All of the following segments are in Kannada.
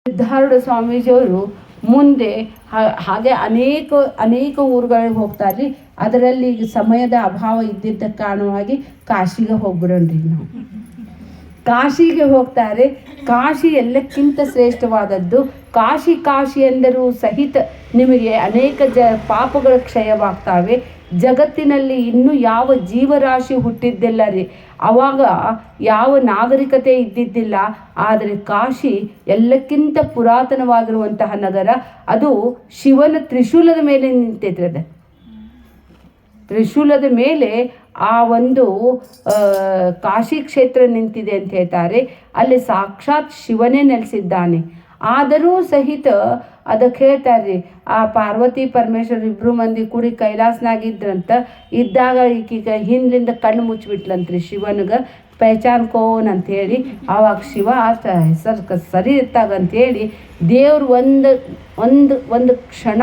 ಸಿದ್ಧಾರೂಢ ಸ್ವಾಮೀಜಿಯವರು ಮುಂದೆ ಹಾಗೆ ಅನೇಕ ಊರುಗಳಿಗೆ ಹೋಗ್ತಾರೆ. ಅದರಲ್ಲಿ ಈಗ ಸಮಯದ ಅಭಾವ ಇದ್ದಿದ್ದ ಕಾರಣವಾಗಿ ಕಾಶಿಗೆ ಹೋಗ್ಬಿಡೋಣ್ರಿ ನಾವು. ಕಾಶಿಗೆ ಹೋಗ್ತಾರೆ. ಕಾಶಿ ಎಲ್ಲಕ್ಕಿಂತ ಶ್ರೇಷ್ಠವಾದದ್ದು. ಕಾಶಿ ಎಂದರೂ ಸಹಿತ ನಿಮಗೆ ಅನೇಕ ಪಾಪಗಳ ಕ್ಷಯವಾಗ್ತವೆ. ಜಗತ್ತಿನಲ್ಲಿ ಇನ್ನೂ ಯಾವ ಜೀವರಾಶಿ ಹುಟ್ಟಿದ್ದಿಲ್ಲ ರೀ. ಆವಾಗ ಯಾವ ನಾಗರಿಕತೆ ಇದ್ದಿದ್ದಿಲ್ಲ. ಆದರೆ ಕಾಶಿ ಎಲ್ಲಕ್ಕಿಂತ ಪುರಾತನವಾಗಿರುವಂತಹ ನಗರ. ಅದು ಶಿವನ ತ್ರಿಶೂಲದ ಮೇಲೆ ನಿಂತೈತ್ರಿ. ಅದು ತ್ರಿಶೂಲದ ಮೇಲೆ ಆ ಒಂದು ಕಾಶಿ ಕ್ಷೇತ್ರ ನಿಂತಿದೆ ಅಂತ ಹೇಳ್ತಾರೆ. ಅಲ್ಲಿ ಸಾಕ್ಷಾತ್ ಶಿವನೇ ನೆಲೆಸಿದ್ದಾನೆ. ಆದರೂ ಸಹಿತ ಅದಕ್ಕೆ ಹೇಳ್ತಾರೆ ಆ ಪಾರ್ವತಿ ಪರಮೇಶ್ವರ ಇಬ್ಬರು ಮಂದಿ ಕೂಡಿ ಕೈಲಾಸನಾಗಿದ್ರಂತ. ಇದ್ದಾಗ ಈಕೀಗ ಹಿಂದಿಂದ ಕಣ್ಣು ಮುಚ್ಚಿಬಿಟ್ಲಂತ್ರಿ ಶಿವನಿಗೆ ಪಹಚಾನ್ಕೋನ್ ಅಂಥೇಳಿ. ಆವಾಗ ಶಿವ ಹೆಸರು ಸರಿ ಇರ್ತಾಗಂಥೇಳಿ ದೇವ್ರು ಒಂದು ಕ್ಷಣ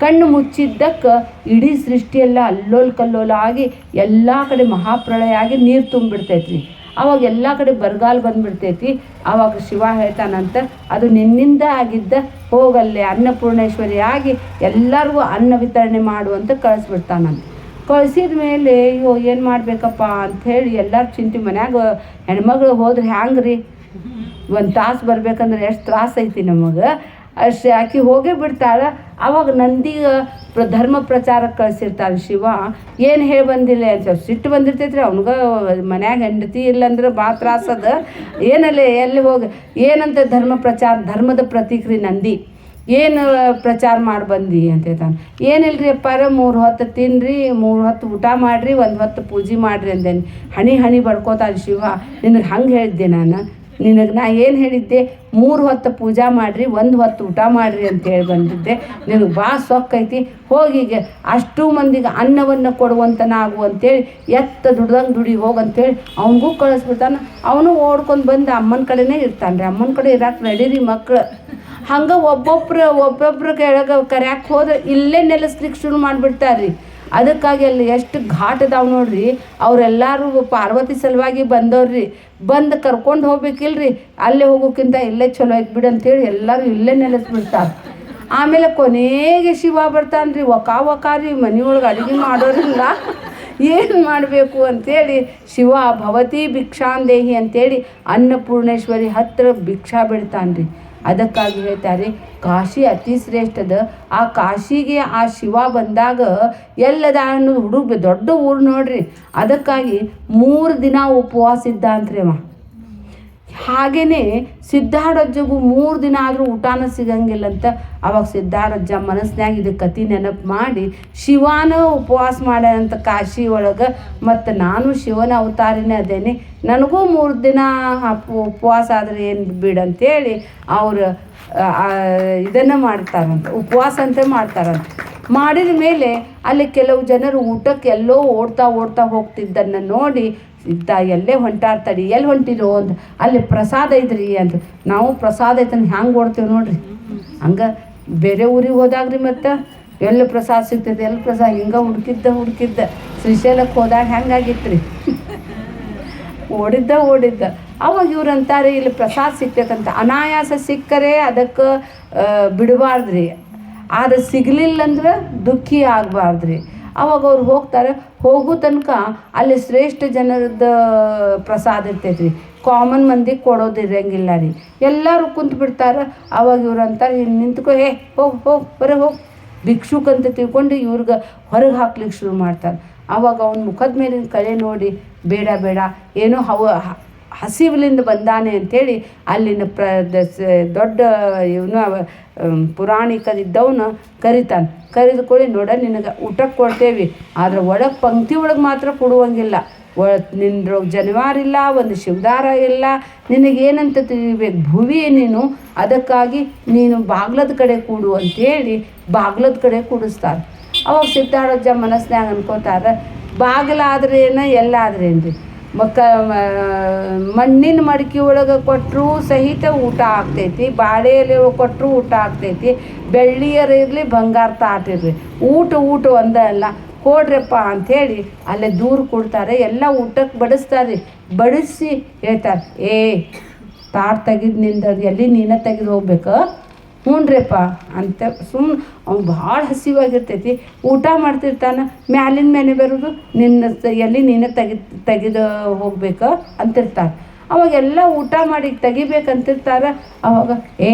ಕಣ್ಣು ಮುಚ್ಚಿದ್ದಕ್ಕೆ ಇಡೀ ಸೃಷ್ಟಿಯೆಲ್ಲ ಅಲ್ಲೋಲ್ ಕಲ್ಲೋಲ ಆಗಿ ಎಲ್ಲ ಕಡೆ ಮಹಾಪ್ರಳಯ ಆಗಿ ನೀರು ತುಂಬಿಡ್ತೈತ್ರಿ. ಆವಾಗ ಎಲ್ಲ ಕಡೆ ಬರಗಾಲ ಬಂದುಬಿಡ್ತೈತಿ. ಆವಾಗ ಶಿವ ಹೇಳ್ತಾನಂತ, ಅದು ನಿನ್ನಿಂದ ಆಗಿದ್ದ, ಹೋಗಲ್ಲೇ ಅನ್ನಪೂರ್ಣೇಶ್ವರಿ ಆಗಿ ಎಲ್ಲರಿಗೂ ಅನ್ನ ವಿತರಣೆ ಮಾಡುವಂತ ಕಳಿಸ್ಬಿಡ್ತಾನಂತ. ಕಳಿಸಿದ ಮೇಲೆ ಅಯ್ಯೋ ಏನು ಮಾಡಬೇಕಪ್ಪ ಅಂಥೇಳಿ ಎಲ್ಲರೂ ಚಿಂತೆ. ಮನ್ಯಾಗ ಹೆಣ್ಮಗಳು ಹೋದ್ರೆ ಹ್ಯಾಂಗ್ರಿ, ಒಂದು ತಾಸು ಬರ್ಬೇಕಂದ್ರೆ ಎಷ್ಟು ತ್ರಾಸ ಐತಿ ನಮಗೆ. ಅಷ್ಟು ಆಕೆ ಹೋಗೇ ಬಿಡ್ತಾಳೆ. ಆವಾಗ ನಂದಿಗೆ ಧರ್ಮ ಪ್ರಚಾರಕ್ಕೆ ಕಳಿಸಿರ್ತಾನೆ ಶಿವ. ಏನು ಹೇಳಿ ಬಂದಿಲ್ಲ ಅಂತ ಸಿಟ್ಟು ಬಂದಿರ್ತೈತ್ರಿ ಅವ್ನಿಗೆ. ಮನ್ಯಾಗ ಹೆಂಡತಿ ಇಲ್ಲಂದ್ರೆ ಭಾಳ ತ್ರಾಸದ. ಏನಲ್ಲೇ ಎಲ್ಲಿ ಹೋಗಿ ಏನಂತ ಧರ್ಮದ ಪ್ರತೀಕ್ರಿ ನಂದಿ. ಏನು ಪ್ರಚಾರ ಮಾಡಿ ಬಂದಿ ಅಂತ ಹೇಳ್ತಾನೆ. ಏನಿಲ್ರಿ ಅಪ್ಪಾರ 3 ಹೊತ್ತು ತಿನ್ನಿರಿ, 3 ಹೊತ್ತು ಊಟ ಮಾಡಿರಿ, 1 ಹೊತ್ತು ಪೂಜೆ ಮಾಡಿರಿ ಅಂದೇನೆ. ಹಣಿ ಬಡ್ಕೋತಾನೆ ಶಿವ. ನಿನಗೆ ಹಂಗೆ ಹೇಳಿದ್ದೆ ನಾ ಏನು ಹೇಳಿದ್ದೆ? 3 ಹೊತ್ತು ಪೂಜಾ ಮಾಡಿರಿ, 1 ಹೊತ್ತು ಊಟ ಮಾಡಿರಿ ಅಂತೇಳಿ ಬಂದಿದ್ದೆ. ನಿನಗೆ ಭಾಳ ಸೊಕ್ಕೈತಿ. ಹೋಗಿಗೆ ಅಷ್ಟು ಮಂದಿಗೆ ಅನ್ನವನ್ನು ಕೊಡುವಂತನಾಗು ಅಂತೇಳಿ ದುಡ್ದಂಗೆ ದುಡಿ ಹೋಗಂತೇಳಿ ಅವನಿಗೂ ಕಳಿಸ್ಬಿಡ್ತಾನೆ. ಅವನು ಓಡ್ಕೊಂಡು ಬಂದು ಅಮ್ಮನ ಕಡೆನೇ ಇರ್ತಾನೆ ರೀ. ಅಮ್ಮನ ಕಡೆ ಇರಾಕೆ ನಡೀರಿ ಮಕ್ಕಳು. ಹಂಗೆ ಒಬ್ಬೊಬ್ರು ಕೆಳಗೆ ಕರ್ಯಾಕೆ ಹೋದ್ರೆ ಇಲ್ಲೇ ನೆಲೆಸ್ಲಿಕ್ಕೆ ಶುರು ಮಾಡಿಬಿಡ್ತಾರೆ ರೀ. ಅದಕ್ಕಾಗಿ ಅಲ್ಲಿ ಎಷ್ಟು ಘಾಟ್ ಅದಾವೆ ನೋಡ್ರಿ. ಅವರೆಲ್ಲರೂ ಪಾರ್ವತಿ ಸಲುವಾಗಿ ಬಂದವ್ರಿ. ಬಂದು ಕರ್ಕೊಂಡು ಹೋಗ್ಬೇಕಿಲ್ರಿ. ಅಲ್ಲೇ ಹೋಗೋಕ್ಕಿಂತ ಇಲ್ಲೇ ಚಲೋ ಐತೆ ಬಿಡು ಅಂತೇಳಿ ಎಲ್ಲರೂ ಇಲ್ಲೇ ನೆಲೆಸ್ಬಿಡ್ತಾರೆ. ಆಮೇಲೆ ಕೊನೆಗೆ ಶಿವ ಬರ್ತಾನೆ ರೀ. ಒಕಾರಿ ಮನೆಯೊಳಗೆ ಅಡುಗೆ ಮಾಡೋರಿಲ್ಲ. ಏನು ಮಾಡಬೇಕು ಅಂಥೇಳಿ ಶಿವ ಭವತಿ ಭಿಕ್ಷಾಂದೇಹಿ ಅಂತೇಳಿ ಅನ್ನಪೂರ್ಣೇಶ್ವರಿ ಹತ್ತಿರ ಭಿಕ್ಷಾ ಬಿಡ್ತಾನೆ ರೀ. ಅದಕ್ಕಾಗಿ ಹೇಳ್ತಾರೆ ಕಾಶಿ ಅತಿ ಶ್ರೇಷ್ಠದ. ಆ ಕಾಶಿಗೆ ಆ ಶಿವ ಬಂದಾಗ ಎಲ್ಲದ ಅನ್ನೋದು ದೊಡ್ಡ ಊರು ನೋಡ್ರಿ. ಅದಕ್ಕಾಗಿ 3 ದಿನ ಉಪವಾಸ ಇದ್ದ ಅಂತ್ರಿ ಅವ. ಹಾಗೇ ಸಿದ್ಧಾರಜ್ಜಗೂ 3 ದಿನ ಆದರೂ ಊಟನ ಸಿಗಂಗಿಲ್ಲಂತ. ಅವಾಗ ಸಿದ್ಧಾರಜ್ಜ ಮನಸ್ಸಿನಾಗ ಇದು ಕತಿ ನೆನಪು ಮಾಡಿ ಶಿವನ ಉಪವಾಸ ಮಾಡ್ಯಾನಂತ ಕಾಶಿ ಒಳಗೆ. ಮತ್ತು ನಾನು ಶಿವನ ಅವತಾರಿನೇ ಅದೇನೆ, ನನಗೂ 3 ದಿನ ಉಪವಾಸ ಆದರೆ ಏನು ಬಿಡಂತೇಳಿ ಅವರು ಇದನ್ನು ಮಾಡ್ತಾರಂತ, ಉಪವಾಸ ಅಂತ ಮಾಡ್ತಾರಂತ. ಮಾಡಿದ ಮೇಲೆ ಅಲ್ಲಿ ಕೆಲವು ಜನರು ಊಟಕ್ಕೆ ಎಲ್ಲೋ ಓಡ್ತಾ ಹೋಗ್ತಿದ್ದನ್ನು ನೋಡಿ ಎಲ್ಲೇ ಹೊಂಟಾಡ್ತಾಡಿ, ಎಲ್ಲಿ ಹೊಂಟಿರೋ ಅಂತ. ಅಲ್ಲಿ ಪ್ರಸಾದ ಐತ್ರಿ ಅಂತ. ನಾವು ಪ್ರಸಾದ ಐತಂದು ಹ್ಯಾಂಗೆ ಓಡ್ತೇವೆ ನೋಡ್ರಿ. ಹಂಗೆ ಬೇರೆ ಊರಿಗೆ ಹೋದಾಗ್ರಿ ಮತ್ತು ಎಲ್ಲಿ ಪ್ರಸಾದ ಸಿಗ್ತೈತೆ, ಎಲ್ಲಿ ಪ್ರಸಾದ ಹಿಂಗೆ ಹುಡುಕಿದ್ದ ಶ್ರೀಶೈಲಕ್ಕೆ ಹೋದಾಗ ಹೆಂಗಾಗಿತ್ತು ರೀ. ಓಡಿದ್ದ ಅವಾಗ ಇವ್ರು ಅಂತಾರೆ ಇಲ್ಲಿ ಪ್ರಸಾದ ಸಿಗ್ತೈತಂತ. ಅನಾಯಾಸ ಸಿಕ್ಕರೆ ಅದಕ್ಕೆ ಬಿಡಬಾರ್ದ್ರಿ. ಆದರೆ ಸಿಗಲಿಲ್ಲಂದ್ರೆ ದುಃಖಿ ಆಗಬಾರ್ದ್ರಿ. ಅವಾಗ ಅವ್ರು ಹೋಗ್ತಾರೆ. ಹೋಗೋ ತನಕ ಅಲ್ಲಿ ಶ್ರೇಷ್ಠ ಜನರದ ಪ್ರಸಾದ ಇರ್ತೈತ್ರಿ. ಕಾಮನ್ ಮಂದಿಗೆ ಕೊಡೋದಿರಂಗಿಲ್ಲ ರೀ. ಎಲ್ಲರೂ ಕುಂತು ಬಿಡ್ತಾರೆ. ಅವಾಗ ಇವ್ರು ಅಂತಾರೆ ನಿಂತ್ಕೊ, ಹೋಗಿ ಬರೀ ಹೋಗಿ ಭಿಕ್ಷುಕ್ ಅಂತ ತಿಳ್ಕೊಂಡು ಇವ್ರಿಗೆ ಹೊರಗೆ ಹಾಕ್ಲಿಕ್ಕೆ ಶುರು ಮಾಡ್ತಾರೆ. ಆವಾಗ ಅವನ ಮುಖದ ಮೇಲಿನ ಕಳೆ ನೋಡಿ ಬೇಡ ಏನೋ ಹಸಿವಿಲಿಂದ ಬಂದಾನೆ ಅಂಥೇಳಿ ಅಲ್ಲಿನ ದೊಡ್ಡ ಇವನು ಪುರಾಣಿಕರಿದ್ದವನು ಕರಿತಾನೆ. ಕರೆದುಕೊಳ್ಳಿ ನೋಡ ನಿನಗೆ ಊಟಕ್ಕೆ ಕೊಡ್ತೇವೆ, ಆದರೆ ಒಳಗೆ ಪಂಕ್ತಿ ಒಳಗೆ ಮಾತ್ರ ಕೊಡುವಂಗಿಲ್ಲ. ನಿನ್ನ ಜನವಾರಿಲ್ಲ, ಒಂದು ಶಿವದಾರ ಇಲ್ಲ, ನಿನಗೇನಂತ ತಿಳಿಬೇಕು, ಭುವಿ ನೀನು. ಅದಕ್ಕಾಗಿ ನೀನು ಬಾಗ್ಲದ ಕಡೆ ಕೂಡು ಅಂಥೇಳಿ ಬಾಗ್ಲದ ಕಡೆ ಕೂಡಿಸ್ತಾರೆ. ಅವಾಗ ಸಿದ್ಧಾರಜ್ಜ ಮನಸ್ಸಿನಾಗ ಅನ್ಕೋತಾರೆ ಬಾಗಿಲಾದ್ರೇನ ಎಲ್ಲ ಆದ್ರೇನ್ರಿ. ಮಣ್ಣಿನ ಮಡಿಕೆ ಒಳಗೆ ಕೊಟ್ಟರು ಸಹಿತ ಊಟ ಆಗ್ತೈತಿ, ಬಾಳೆ ಎಲೆ ಕೊಟ್ಟರು ಊಟ ಆಗ್ತೈತಿ, ಬೆಳ್ಳಿಯರಿರಲಿ ಬಂಗಾರ ತಾಟಿರಲಿ ಊಟ ಒಂದೇ ಅಲ್ಲ, ಕೊಡ್ರಪ್ಪ ಅಂಥೇಳಿ ಅಲ್ಲೇ ದೂರ ಕೊಡ್ತಾರೆ. ಎಲ್ಲ ಊಟಕ್ಕೆ ಬಡಿಸ್ತಾರೆ. ಬಡಿಸಿ ಹೇಳ್ತಾರೆ ತಾಟ್ ತೆಗೆದು ನಿಂದ ಎಲ್ಲಿ ನೀನೇ ತೆಗೆದು ಹೋಗ್ಬೇಕು. ಹ್ಞೂನ್ರಿಪ್ಪ ಅಂತ ಸುಮ್ಮನೆ ಅವ್ನು ಭಾಳ ಹಸಿವಾಗಿರ್ತೈತಿ. ಊಟ ಮಾಡ್ತಿರ್ತಾನೆ, ಮ್ಯಾಲಿನ ಮೇಲೆ ಬರೋದು ನಿನ್ನ ಎಲ್ಲಿ ನೀನೇ ತೆಗೆದು ಹೋಗ್ಬೇಕು ಅಂತಿರ್ತಾರೆ. ಅವಾಗೆಲ್ಲ ಊಟ ಮಾಡಿ ತೆಗಿಬೇಕಂತಿರ್ತಾರೆ. ಅವಾಗ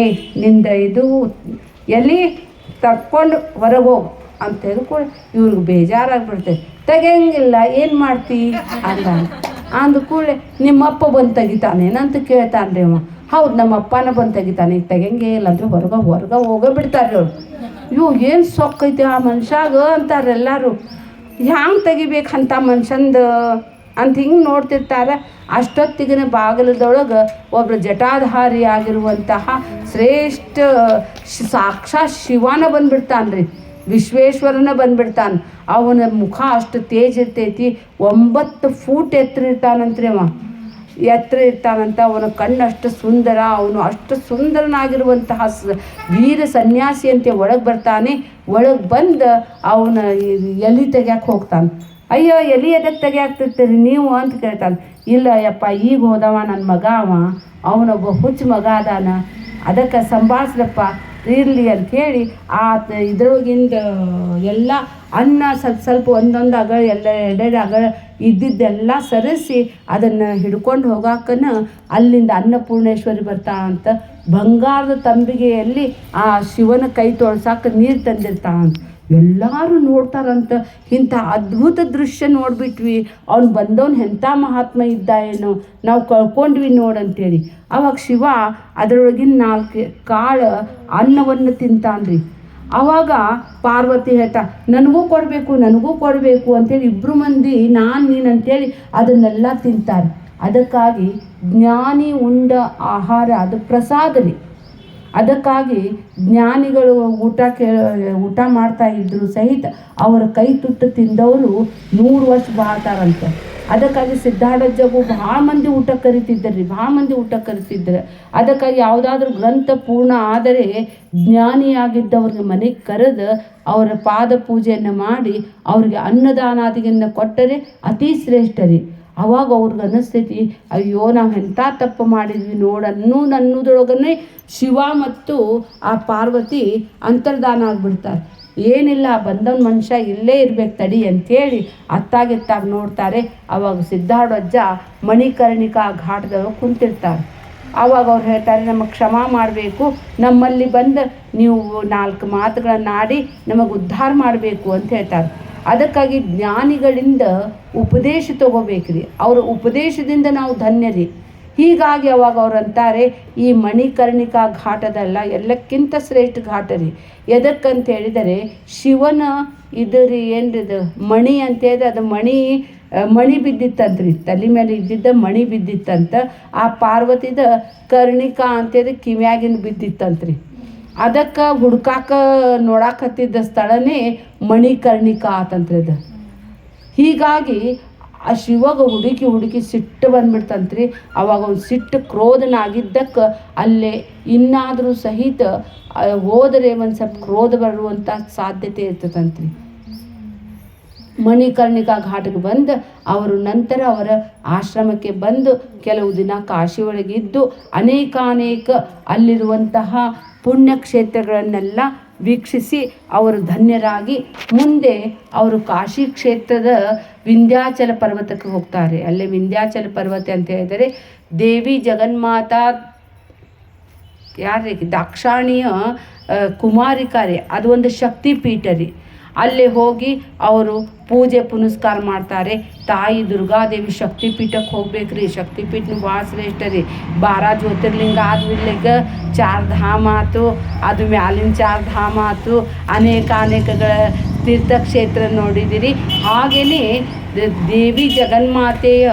ನಿಂದ ಇದು ಎಲ್ಲಿ ತಕ್ಕೊಂಡು ಹೊರಗೆ ಹೋಗು ಅಂತ ಹೇಳ್ಕೊಂಡು ಇವ್ರಿಗೆ ಬೇಜಾರಾಗ್ಬಿಡ್ತೈತೆ. ತೆಗಿಯಂಗಿಲ್ಲ, ಏನು ಮಾಡ್ತಿ ಅಂದ ಕೂಡಲೇ ನಿಮ್ಮಪ್ಪ ಬಂದು ತೆಗಿತಾನೇನಂತ ಕೇಳ್ತಾನೆ ರೀ ಅವ. ಹೌದು, ನಮ್ಮ ಅಪ್ಪನ ಬಂದು ತೆಗಿತಾನೆ, ಈಗ ತೆಗಿಯಂಗೆ ಇಲ್ಲ ಅಂದರೆ ಹೊರಗೆ ಹೋಗೇ ಬಿಡ್ತಾರೆ ಅವ್ರು. ಏನು ಸೊಕ್ಕೈತಿ ಆ ಮನುಷ್ಯಾಗ ಅಂತಾರೆ ಎಲ್ಲರೂ. ಹ್ಯಾಂಗೆ ತೆಗಿಬೇಕಂತ ಮನುಷ್ಯಂದು ಅಂತ ಹಿಂಗೆ ನೋಡ್ತಿರ್ತಾರೆ. ಅಷ್ಟೊತ್ತಿಗೆ ಬಾಗಿಲದೊಳಗೆ ಒಬ್ಬರು ಜಟಾಧಾರಿ ಆಗಿರುವಂತಹ ಶ್ರೇಷ್ಠ ಸಾಕ್ಷಾತ್ ಶಿವನ ಬಂದುಬಿಡ್ತಾನೆ ರೀ, ವಿಶ್ವೇಶ್ವರನ ಬಂದುಬಿಡ್ತಾನೆ. ಅವನ ಮುಖ ಅಷ್ಟು ತೇಜ್ ಇರ್ತೈತಿ. 9 ಫೂಟ್ ಎತ್ತರ ಇರ್ತಾನಂತ್ರಿ ಅವ, ಎತ್ತರ ಇರ್ತಾನಂತ. ಅವನ ಕಣ್ಣು ಅಷ್ಟು ಸುಂದರ. ಅವನು ಅಷ್ಟು ಸುಂದರನಾಗಿರುವಂತಹ ವೀರ ಸನ್ಯಾಸಿ ಅಂತ ಒಳಗೆ ಬರ್ತಾನೆ. ಒಳಗೆ ಬಂದು ಅವನ ಎಲೆ ತೆಗ್ಯಾಕೆ ಹೋಗ್ತಾನೆ. ಅಯ್ಯೋ, ಎಲೆ ಎದಕ್ಕೆ ತೆಗಿಯಾಕ್ತಿರ್ತೀರಿ ನೀವು ಅಂತ ಕೇಳ್ತಾನೆ. ಇಲ್ಲ ಯಪ್ಪ, ಈಗ ಹೋದವ ನನ್ನ ಮಗ, ಅವನೊಬ್ಬ ಹುಚ್ಚು ಮಗ ಅದಾನ, ಅದಕ್ಕೆ ಸಂಭಾಳಿಸ್ರಪ್ಪ ಇರಲಿ ಅಂಥೇಳಿ ಇದ್ರೊಳಗಿಂದ ಎಲ್ಲ ಅನ್ನ ಸ್ವಲ್ಪ ಒಂದೊಂದು ಅಗಳ ಎರಡೆರಡು ಅಗಳ ಇದ್ದಿದ್ದೆಲ್ಲ ಸರಿಸಿ ಅದನ್ನು ಹಿಡ್ಕೊಂಡು ಹೋಗಾಕನ ಅಲ್ಲಿಂದ ಅನ್ನಪೂರ್ಣೇಶ್ವರಿ ಬರ್ತಾಳಂತ. ಬಂಗಾರದ ತಂಬಿಗೆಯಲ್ಲಿ ಆ ಶಿವನ ಕೈ ತೊಳ್ಸಾಕ ನೀರು ತಂದಿರ್ತಾಳಂತ. ಎಲ್ಲರೂ ನೋಡ್ತಾರಂತ. ಇಂಥ ಅದ್ಭುತ ದೃಶ್ಯ ನೋಡಿಬಿಟ್ವಿ. ಅವ್ನು ಬಂದವನು ಎಂಥ ಮಹಾತ್ಮ ಇದ್ದ ಏನೋ, ನಾವು ಕಳ್ಕೊಂಡ್ವಿ ನೋಡಂತೇಳಿ. ಅವಾಗ ಶಿವ ಅದರೊಳಗಿನ 4 ಕಾಳು ಅನ್ನವನ್ನು ತಿಂತಾನ್ರಿ. ಆವಾಗ ಪಾರ್ವತಿ ಹೇಳ್ತಾ, ನನಗೂ ಕೊಡಬೇಕು ಅಂತೇಳಿ ಇಬ್ಬರು ಮಂದಿ ನೀನು ಅಂತೇಳಿ ಅದನ್ನೆಲ್ಲ ತಿಂತಾರೆ. ಅದಕ್ಕಾಗಿ ಜ್ಞಾನಿ ಉಂಡ ಆಹಾರ ಅದು ಪ್ರಸಾದರಿ. ಅದಕ್ಕಾಗಿ ಜ್ಞಾನಿಗಳು ಊಟ ಮಾಡ್ತಾ ಇದ್ದರು ಸಹಿತ ಅವರ ಕೈ ತುತ್ತು ತಿಂದವರು 100 ವರ್ಷ ಬಾಳ್ತಾರಂತೆ. ಅದಕ್ಕಾಗಿ ಸಿದ್ಧಾರೂಢಜ್ಜಗೂ ಭಾಳ ಮಂದಿ ಊಟ ಕರಿತಿದ್ರು. ಅದಕ್ಕಾಗಿ ಯಾವುದಾದ್ರೂ ಗ್ರಂಥ ಪೂರ್ಣ ಆದರೆ ಜ್ಞಾನಿಯಾಗಿದ್ದವ್ರಿಗೆ ಮನೆಗೆ ಕರೆದು ಅವರ ಪಾದ ಪೂಜೆಯನ್ನು ಮಾಡಿ ಅವ್ರಿಗೆ ಅನ್ನದಾನಾದಿಯನ್ನು ಕೊಟ್ಟರೆ ಅತಿ ಶ್ರೇಷ್ಠ ರೀ. ಅವಾಗ ಅವ್ರಿಗೆ ಅನ್ನಿಸ್ತೈತಿ, ಅಯ್ಯೋ ನಾವು ಎಂಥ ತಪ್ಪು ಮಾಡಿದ್ವಿ ಅನ್ನೋದ್ರೊಳಗನೆ ಶಿವ ಮತ್ತು ಆ ಪಾರ್ವತಿ ಅಂತರ್ಧಾನ ಆಗಿಬಿಡ್ತಾರೆ. ಏನಿಲ್ಲ, ಬಂದವನ ಮನುಷ್ಯ ಇಲ್ಲೇ ಇರ್ಬೇಕು ತಡಿ ಅಂಥೇಳಿ ಅತ್ತಾಗಿತ್ತಾಗ ನೋಡ್ತಾರೆ. ಅವಾಗ ಸಿದ್ಧಾರೂಢಜ್ಜ ಮಣಿಕರ್ಣಿಕಾ ಘಾಟದೊಳಗೆ ಕುಂತಿರ್ತಾರೆ. ಆವಾಗ ಅವ್ರು ಹೇಳ್ತಾರೆ, ನಮಗೆ ಕ್ಷಮ ಮಾಡಬೇಕು, ನಮ್ಮಲ್ಲಿ ಬಂದು ನೀವು 4 ಮಾತುಗಳನ್ನಾಡಿ ನಮಗೆ ಉದ್ಧಾರ ಮಾಡಬೇಕು ಅಂತ ಹೇಳ್ತಾರೆ. ಅದಕ್ಕಾಗಿ ಜ್ಞಾನಿಗಳಿಂದ ಉಪದೇಶ ತೊಗೋಬೇಕ್ರಿ. ಅವರ ಉಪದೇಶದಿಂದ ನಾವು ಧನ್ಯರಿ. ಹೀಗಾಗಿ ಅವಾಗ ಅವ್ರು ಅಂತಾರೆ, ಈ ಮಣಿಕರ್ಣಿಕಾ ಘಾಟದಲ್ಲ ಎಲ್ಲಕ್ಕಿಂತ ಶ್ರೇಷ್ಠ ಘಾಟ ರೀ. ಎದಕ್ಕಂತ ಹೇಳಿದರೆ ಶಿವನ ಇದು ರೀ ಏನ್ರಿದು ಮಣಿ ಅಂತೇಳಿದ್ರೆ ಅದು ಮಣಿ ಬಿದ್ದಿತ್ತಂತ್ರಿ, ತಲೆ ಮೇಲೆ ಇದ್ದಿದ್ದ ಮಣಿ ಬಿದ್ದಿತ್ತಂತ. ಆ ಪಾರ್ವತಿದ ಕರ್ಣಿಕಾ ಅಂತೇಳಿ ಕಿವ್ಯಾಗಿಂದ ಬಿದ್ದಿತ್ತಂತ್ರಿ. ಅದಕ್ಕೆ ನೋಡಾಕತ್ತಿದ್ದ ಸ್ಥಳನೇ ಮಣಿಕರ್ಣಿಕಾ ಆತಂತ್ರಿ ಅದು. ಹೀಗಾಗಿ ಆ ಶಿವಾಗ ಹುಡುಕಿ ಸಿಟ್ಟು ಬಂದ್ಬಿಡ್ತಂತ್ರಿ. ಅವಾಗ ಒಂದು ಸಿಟ್ಟು ಕ್ರೋಧನಾಗಿದ್ದಕ್ಕೆ ಅಲ್ಲೇ ಇನ್ನಾದರೂ ಸಹಿತ ಹೋದರೆ ಒಂದು ಸ್ವಲ್ಪ ಕ್ರೋಧ ಬರುವಂಥ ಸಾಧ್ಯತೆ ಇರ್ತದಂತ್ರಿ. ಮಣಿಕರ್ಣಿಕಾ ಘಾಟಿಗೆ ಬಂದು ಅವರು ನಂತರ ಅವರ ಆಶ್ರಮಕ್ಕೆ ಬಂದು ಕೆಲವು ದಿನ ಕಾಶಿ ಒಳಗಿದ್ದು ಅನೇಕ ಅಲ್ಲಿರುವಂತಹ ಪುಣ್ಯಕ್ಷೇತ್ರಗಳನ್ನೆಲ್ಲ ವೀಕ್ಷಿಸಿ ಅವರು ಧನ್ಯರಾಗಿ ಮುಂದೆ ಅವರು ಕಾಶಿ ಕ್ಷೇತ್ರದ ವಿಂಧ್ಯಾಚಲ ಪರ್ವತಕ್ಕೆ ಹೋಗ್ತಾರೆ. ಅಲ್ಲೇ ವಿಂಧ್ಯಾಚಲ ಪರ್ವತ ಅಂತ ಹೇಳಿದರೆ ದೇವಿ ಜಗನ್ಮಾತಾ ಯಾರೇ ದಾಕ್ಷಾಣಿಯ ಕುಮಾರಿಕಾರಿ, ಅದು ಒಂದು ಶಕ್ತಿಪೀಠ ರೀ. ಅಲ್ಲೇ ಹೋಗಿ ಅವರು ಪೂಜೆ ಪುನಸ್ಕಾರ ಮಾಡ್ತಾರೆ. ತಾಯಿ ದುರ್ಗಾದೇವಿ ಶಕ್ತಿಪೀಠಕ್ಕೆ ಹೋಗ್ಬೇಕ್ರಿ. ಶಕ್ತಿಪೀಠನು ಭಾಳ ಶ್ರೇಷ್ಠ ರೀ. 12 ಜ್ಯೋತಿರ್ಲಿಂಗ ಆದ್ಮೇಲೆಗ 4 ಧಾಮ ಆಯ್ತು, ಅದು ಮ್ಯಾಲಿನ 4 ಧಾಮ ಆಯ್ತು, ಅನೇಕಗಳ ತೀರ್ಥಕ್ಷೇತ್ರ ನೋಡಿದಿರಿ. ಹಾಗೆಯೇ ದೇವಿ ಜಗನ್ಮಾತೆಯ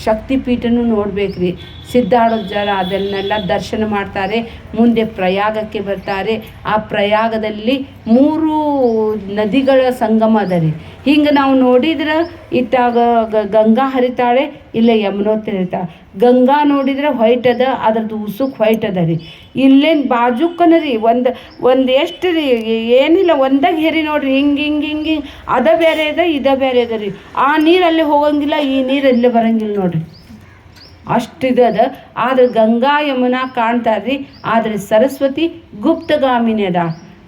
ಶಕ್ತಿಪೀಠನೂ ನೋಡ್ಬೇಕ್ರಿ. ಸಿದ್ಧಾರೂಢರು ಅದನ್ನೆಲ್ಲ ದರ್ಶನ ಮಾಡ್ತಾರೆ. ಮುಂದೆ ಪ್ರಯಾಗಕ್ಕೆ ಬರ್ತಾರೆ. ಆ ಪ್ರಯಾಗದಲ್ಲಿ 3 ನದಿಗಳ ಸಂಗಮ ಅದ ರೀ. ಹಿಂಗೆ ನಾವು ನೋಡಿದ್ರೆ ಇತ್ತಾಗ ಗಂಗಾ ಹರಿತಾಳೆ, ಇಲ್ಲೇ ಯಮುನೋತ್ರಿ ಹರಿತಾಳೆ. ಗಂಗಾ ನೋಡಿದ್ರೆ ವೈಟ್ ಅದ, ಅದ್ರದ್ದು ಉಸುಕ್ ವೈಟ್ ಅದ ರೀ. ಇಲ್ಲೇನು ಬಾಜುಕ್ಕನ ರೀ ಒಂದು ಎಷ್ಟು ರೀ ಏನಿಲ್ಲ, ಒಂದಾಗ ಹೇರಿ ನೋಡ್ರಿ, ಹಿಂಗೆ ಅದ ಬೇರೆ ಅದ, ಇದ ಬೇರೆ ಅದ ರೀ. ಆ ನೀರು ಅಲ್ಲಿ ಹೋಗಂಗಿಲ್ಲ, ಈ ನೀರು ಅಲ್ಲೇ ಬರಂಗಿಲ್ಲ ನೋಡ್ರಿ. ಅಷ್ಟಿದದ. ಆದ್ರೆ ಗಂಗಾ ಯಮುನಾ ಕಾಣ್ತಾರ್ರಿ, ಆದರೆ ಸರಸ್ವತಿ ಗುಪ್ತಗಾಮಿನಿ ಅದ.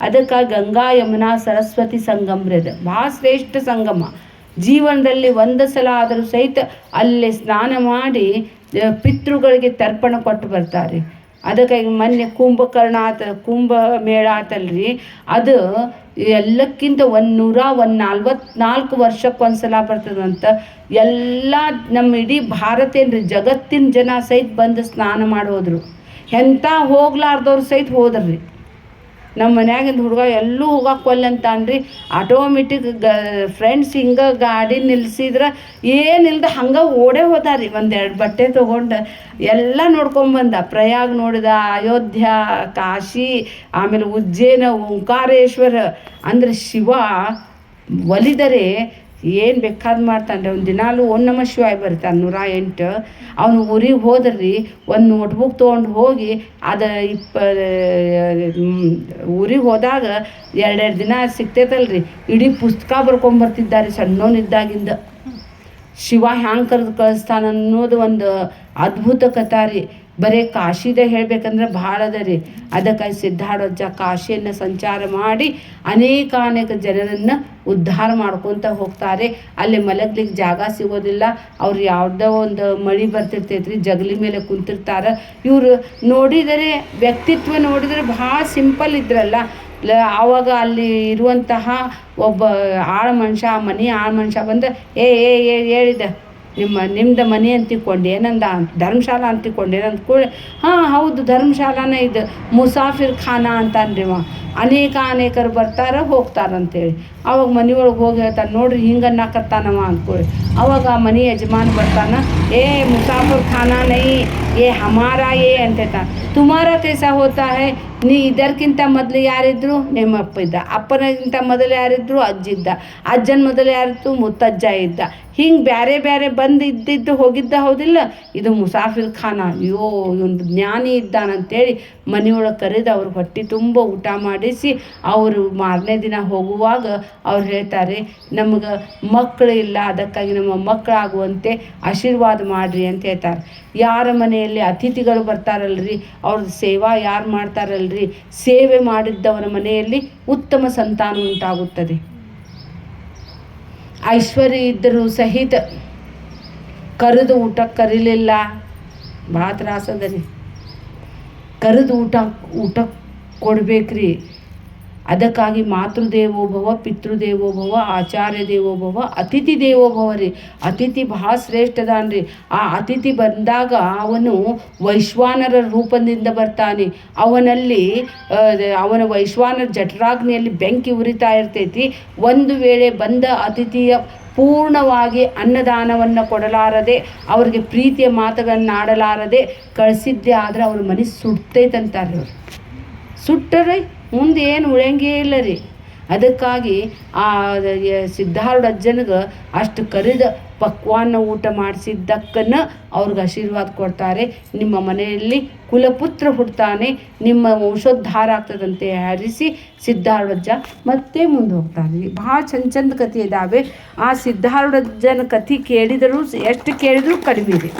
ಅದಕ್ಕೆ ಗಂಗಾ ಯಮುನಾ ಸರಸ್ವತಿ ಸಂಗಮ್ರಿ ಅದ ಭಾಳ ಶ್ರೇಷ್ಠ ಸಂಗಮ. ಜೀವನದಲ್ಲಿ ಒಂದು ಸಲ ಆದರೂ ಸಹಿತ ಅಲ್ಲೇ ಸ್ನಾನ ಮಾಡಿ ಪಿತೃಗಳಿಗೆ ತರ್ಪಣ ಕೊಟ್ಟು ಬರ್ತಾರೆ. ಅದಕ್ಕಾಗಿ ಮೊನ್ನೆ ಕುಂಭ ಮೇಳ ಆತಲ್ರಿ, ಅದು ಎಲ್ಲಕ್ಕಿಂತ 144 ವರ್ಷಕ್ಕೊಂದ್ಸಲ ಬರ್ತದಂತ. ಎಲ್ಲ ನಮ್ಮ ಇಡೀ ಭಾರತ ಏನ್ರಿ ಜಗತ್ತಿನ ಜನ ಸಹಿತ ಬಂದು ಸ್ನಾನ ಮಾಡಿ ಹೋದ್ರು. ಎಂಥ ಹೋಗ್ಲಾರ್ದವ್ರು ಸಹಿತ ಹೋದ್ರಿ. ನಮ್ಮ ಮನ್ಯಾಗಿಂದ ಹುಡುಗ ಎಲ್ಲೂ ಹೋಗಕ್ಕೆ ಒಲ್ಲಂತಾನ್ರಿ. ಆಟೋಮೆಟಿಕ್ ಫ್ರೆಂಡ್ಸ್ ಹಿಂಗೆ ಗಾಡಿ ನಿಲ್ಸಿದ್ರೆ ಏನಿಲ್ದ ಹಂಗೆ ಓಡೇ ಹೋದಾರಿ. ಒಂದೆರಡು ಬಟ್ಟೆ ತೊಗೊಂಡು ಎಲ್ಲ ನೋಡ್ಕೊಂಬಂದ. ಪ್ರಯಾಗ್ ನೋಡಿದ, ಅಯೋಧ್ಯ, ಕಾಶಿ, ಆಮೇಲೆ ಉಜ್ಜೇನ, ಓಂಕಾರೇಶ್ವರ. ಅಂದರೆ ಶಿವ ಒಲಿದರೆ ಏನು ಬೇಕಾದ್ ಮಾಡ್ತಾನೆ. ಅವ್ನು ದಿನಾಲೂ ಓಂ ನಮಃ ಶಿವಾಯ ಬರ್ತಾನೆ 108. ಅವನು ಊರಿಗೆ ಹೋದ್ರಿ, ಒಂದು ನೋಟ್ಬುಕ್ ತೊಗೊಂಡು ಹೋಗಿ ಅದು ಊರಿಗೆ ಹೋದಾಗ 2 ದಿನ ಸಿಗ್ತೈತಲ್ರಿ, ಇಡೀ ಪುಸ್ತಕ ಬರ್ಕೊಂಬರ್ತಿದ್ದಾರೆ ಸಣ್ಣವನಿದ್ದಾಗಿಂದ. ಶಿವ ಹ್ಯಾಂಗೆ ಕಳಿಸ್ತಾನ ಅನ್ನೋದು ಒಂದು ಅದ್ಭುತ ಕಥಾ ರೀ. ಬರೀ ಕಾಶಿದ ಹೇಳ್ಬೇಕಂದ್ರೆ ಭಾಳ ಅದ ರೀ. ಅದಕ್ಕಾಗಿ ಸಿದ್ಧಾರೂಢಜ್ಜ ಕಾಶಿಯನ್ನು ಸಂಚಾರ ಮಾಡಿ ಅನೇಕ ಜನರನ್ನು ಉದ್ಧಾರ ಮಾಡ್ಕೊತ ಹೋಗ್ತಾರೆ. ಅಲ್ಲಿ ಮಲಗ್ಲಿಕ್ಕೆ ಜಾಗ ಸಿಗೋದಿಲ್ಲ. ಅವ್ರು ಯಾವುದೋ ಒಂದು ಮಳೆ ಬರ್ತಿರ್ತೈತ್ರಿ, ಜಗಲಿ ಮೇಲೆ ಕುಂತಿರ್ತಾರೆ. ಇವರು ನೋಡಿದರೆ ವ್ಯಕ್ತಿತ್ವ ನೋಡಿದರೆ ಭಾಳ ಸಿಂಪಲ್ ಇದ್ರಲ್ಲ. ಆವಾಗ ಅಲ್ಲಿ ಇರುವಂತಹ ಒಬ್ಬ ಮನೆ ಆಳ ಮನುಷ್ಯ ಬಂದು ಹೇಳಿದ, ನಿಮ್ದು ಮನೆ ಅಂತಿಕೊಂಡು ಏನಂದ, ಧರ್ಮಶಾಲಾ ಅಂತಿಕೊಂಡು ಏನಂತ ಕೂಡ, ಹಾಂ ಹೌದು ಧರ್ಮಶಾಲಾನೇ ಇದು, ಮುಸಾಫಿರ್ ಖಾನಾ ಅಂತಾನ್ರಿ. ಅನೇಕರು ಬರ್ತಾರೆ ಹೋಗ್ತಾರಂತೇಳಿ. ಅವಾಗ ಮನೆಯೊಳಗೆ ಹೋಗಿ ಹೇಳ್ತಾನೆ, ನೋಡ್ರಿ ಹಿಂಗೆ ಅನ್ನಕತ್ತಾನವ ಅಂದ್ಕೊಳ್ಳಿ. ಅವಾಗ ಆ ಮನೆ ಯಜಮಾನ ಬರ್ತಾನೆ, ಮುಸಾಫಿರ್ ಖಾನಾ ನೈ, ಹಮಾರಾ ಅಂತ ಹೇಳ್ತಾನೆ. ತುಮಾರಾ ಕೈಸಾ ಹೋತಾ ಹೈ, ನೀ ಇದಕ್ಕಿಂತ ಮೊದಲು ಯಾರಿದ್ರು? ನಿಮ್ಮ ಅಪ್ಪ ಇದ್ದ. ಅಪ್ಪನಿಗಿಂತ ಮೊದಲು ಯಾರಿದ್ರು? ಅಜ್ಜಿದ್ದ. ಅಜ್ಜನ ಮೊದಲು ಯಾರಿತ್ತು? ಮುತ್ತಜ್ಜ ಇದ್ದ. ಹಿಂಗೆ ಬೇರೆ ಬೇರೆ ಬಂದು ಇದ್ದಿದ್ದು ಹೋಗಿದ್ದ, ಹೌದಿಲ್ಲ? ಇದು ಮುಸಾಫಿರ್ ಖಾನ. ಅಯ್ಯೋ ಇವೊಂದು ಜ್ಞಾನಿ ಇದ್ದಾನಂತೇಳಿ ಮನೆಯೊಳಗೆ ಕರೆದು ಅವ್ರ ಹೊಟ್ಟೆ ತುಂಬ ಊಟ ಮಾಡಿಸಿ ಅವರು ಮಾರನೇ ದಿನ ಹೋಗುವಾಗ ಅವ್ರು ಹೇಳ್ತಾರೆ, ನಮಗೆ ಮಕ್ಕಳು ಇಲ್ಲ, ಅದಕ್ಕಾಗಿ ನಮ್ಮ ಮಕ್ಕಳಾಗುವಂತೆ ಆಶೀರ್ವಾದ ಮಾಡಿರಿ ಅಂತ ಹೇಳ್ತಾರೆ. ಯಾರ ಮನೆಯಲ್ಲಿ ಅತಿಥಿಗಳು ಬರ್ತಾರಲ್ರಿ, ಅವ್ರದ್ದು ಸೇವಾ ಯಾರು ಮಾಡ್ತಾರಲ್ರಿ, ಸೇವೆ ಮಾಡಿದ್ದವರ ಮನೆಯಲ್ಲಿ ಉತ್ತಮ ಸಂತಾನ ಉಂಟಾಗುತ್ತದೆ. ಐಶ್ವರ್ಯ ಇದ್ದರೂ ಸಹಿತ ಕರೆದು ಊಟಕ್ಕೆ ಕರೀಲಿಲ್ಲ, ಭಾಳ ತ್ರಾಸದ ರೀ. ಕರೆದು ಊಟ ಕೊಡ್ಬೇಕ್ರಿ. ಅದಕ್ಕಾಗಿ ಮಾತೃದೇವೋಭವ, ಪಿತೃದೇವೋಭವ, ಆಚಾರ್ಯ ದೇವೋಭವ, ಅತಿಥಿ ದೇವೋಭವ ರೀ. ಅತಿಥಿ ಭಾಳ ಶ್ರೇಷ್ಠದಾನ್ರಿ. ಆ ಅತಿಥಿ ಬಂದಾಗ ಅವನು ವೈಶ್ವಾನರ ರೂಪದಿಂದ ಬರ್ತಾನೆ. ಅವನ ವೈಶ್ವಾನರ ಜಠರಾಗ್ನಿಯಲ್ಲಿ ಬೆಂಕಿ ಉರಿತಾ ಇರ್ತೈತಿ. ಒಂದು ವೇಳೆ ಬಂದ ಅತಿಥಿಯ ಪೂರ್ಣವಾಗಿ ಅನ್ನದಾನವನ್ನು ಕೊಡಲಾರದೆ, ಅವ್ರಿಗೆ ಪ್ರೀತಿಯ ಮಾತುಗಳನ್ನು ಆಡಲಾರದೆ ಕಳಿಸಿದ್ದೆ ಆದರೆ ಅವ್ರ ಮನೆ ಸುಡ್ತೈತಂತಾರೆ. ಅವ್ರು ಸುಟ್ಟರೆ ಮುಂದೆ ಏನು ಉಳಿಯಂಗೇ ಇಲ್ಲ ರೀ. ಅದಕ್ಕಾಗಿ ಆ ಸಿದ್ಧಾರೂಢಜ್ಜನಿಗೆ ಅಷ್ಟು ಕರೆದ ಪಕ್ವಾನ್ನ ಊಟ ಮಾಡಿಸಿದ್ದಕ್ಕನ್ನು ಅವ್ರಿಗೆ ಆಶೀರ್ವಾದ ಕೊಡ್ತಾರೆ. ನಿಮ್ಮ ಮನೆಯಲ್ಲಿ ಕುಲಪುತ್ರ ಹುಡ್ತಾನೆ, ನಿಮ್ಮ ವಂಶೋದ್ಧಾರ ಆಗ್ತದಂತೆ ಹರಿಸಿ ಸಿದ್ಧಾರೂಢಜ್ಜ ಮತ್ತೆ ಮುಂದೆ ಹೋಗ್ತಾನೆ. ಭಾಳ ಚಂದ ಕಥೆ ಇದ್ದಾವೆ. ಆ ಸಿದ್ಧಾರೂಢಜ್ಜನ ಕಥೆ ಕೇಳಿದರೂ ಎಷ್ಟು ಕೇಳಿದರೂ ಕಡಿಮೆ ಇದೆ.